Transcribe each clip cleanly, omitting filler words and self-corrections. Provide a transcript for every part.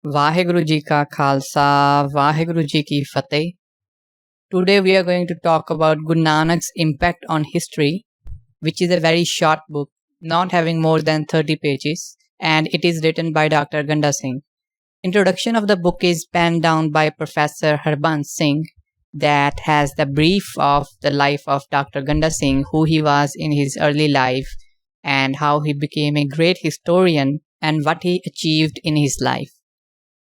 Vaheguru Ji Ka Khalsa, Vaheguru Ji Ki Fateh. Today we are going to talk about Guru Nanak's impact on history, which is a very short book, not having more than 30 pages, and it is written by Dr. Ganda Singh. Introduction of the book is penned down by Professor Harbans Singh that has the brief of the life of Dr. Ganda Singh, who he was in his early life and how he became a great historian and what he achieved in his life.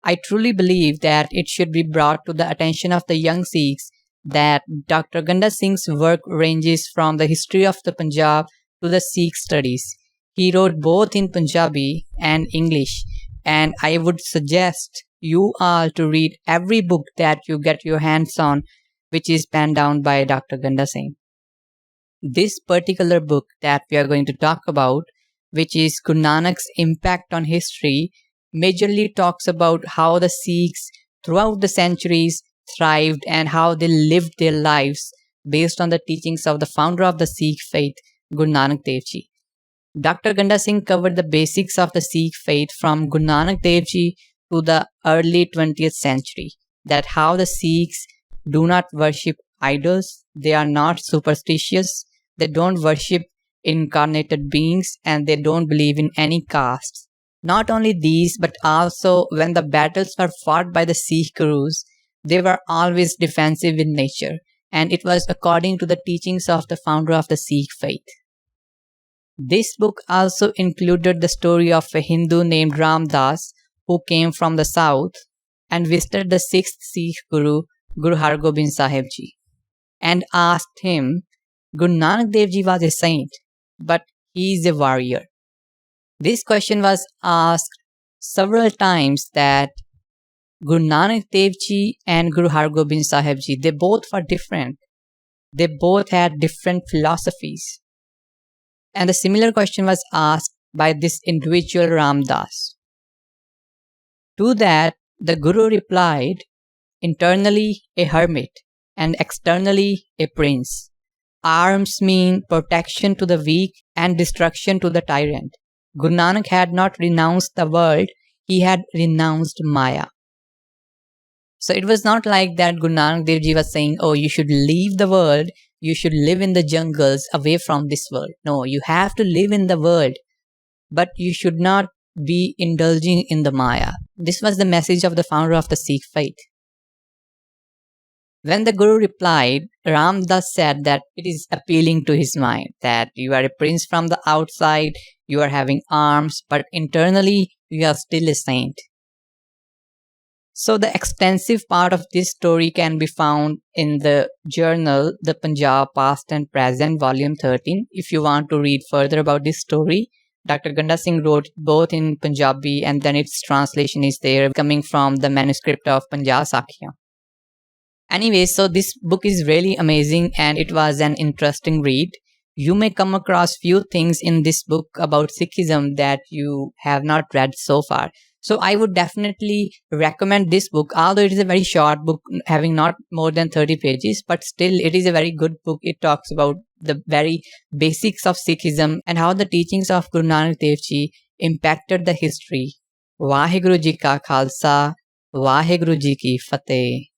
I truly believe that it should be brought to the attention of the young Sikhs that Dr. Ganda Singh's work ranges from the history of the Punjab to the Sikh studies. He wrote both in Punjabi and English, and I would suggest you all to read every book that you get your hands on, which is penned down by Dr. Ganda Singh. This particular book that we are going to talk about, which is Guru Nanak's impact on history, majorly talks about how the Sikhs throughout the centuries thrived and how they lived their lives based on the teachings of the founder of the Sikh faith, Guru Nanak Dev Ji. Dr. Ganda Singh covered the basics of the Sikh faith from Guru Nanak Dev Ji to the early 20th century, that how the Sikhs do not worship idols, they are not superstitious, they don't worship incarnated beings, and they don't believe in any castes. Not only these, but also when the battles were fought by the Sikh Gurus, they were always defensive in nature, and it was according to the teachings of the founder of the Sikh faith. This book also included the story of a Hindu named Ram Das who came from the south and visited the sixth Sikh Guru, Guru Har Gobind Sahib Ji, and asked him, Guru Nanak Dev Ji was a saint, but he is a warrior. This question was asked several times that Guru Nanak Dev Ji and Guru Har Gobind Sahib Ji, they both were different. They both had different philosophies. And the similar question was asked by this individual Ram Das. To that, the Guru replied, internally a hermit and externally a prince. Arms mean protection to the weak and destruction to the tyrant. Guru Nanak had not renounced the world, he had renounced Maya. So it was not like that Guru Nanak Dev Ji was saying, oh, you should leave the world, you should live in the jungles away from this world. No, you have to live in the world, but you should not be indulging in the Maya. This was the message of the founder of the Sikh faith. When the Guru replied, Ram Das said that it is appealing to his mind, that you are a prince from the outside, you are having arms, but internally you are still a saint. So the extensive part of this story can be found in the journal, The Punjab Past and Present, Volume 13. If you want to read further about this story, Dr. Ganda Singh wrote both in Punjabi and then its translation is there coming from the manuscript of Punjab Sakhiyan. Anyway, so this book is really amazing and it was an interesting read. You may come across few things in this book about Sikhism that you have not read so far. So I would definitely recommend this book, although it is a very short book having not more than 30 pages, but still it is a very good book. It talks about the very basics of Sikhism and how the teachings of Guru Nanak Dev Ji impacted the history. Vaheguru Ji Ka Khalsa, Vaheguru Ji Ki Fateh.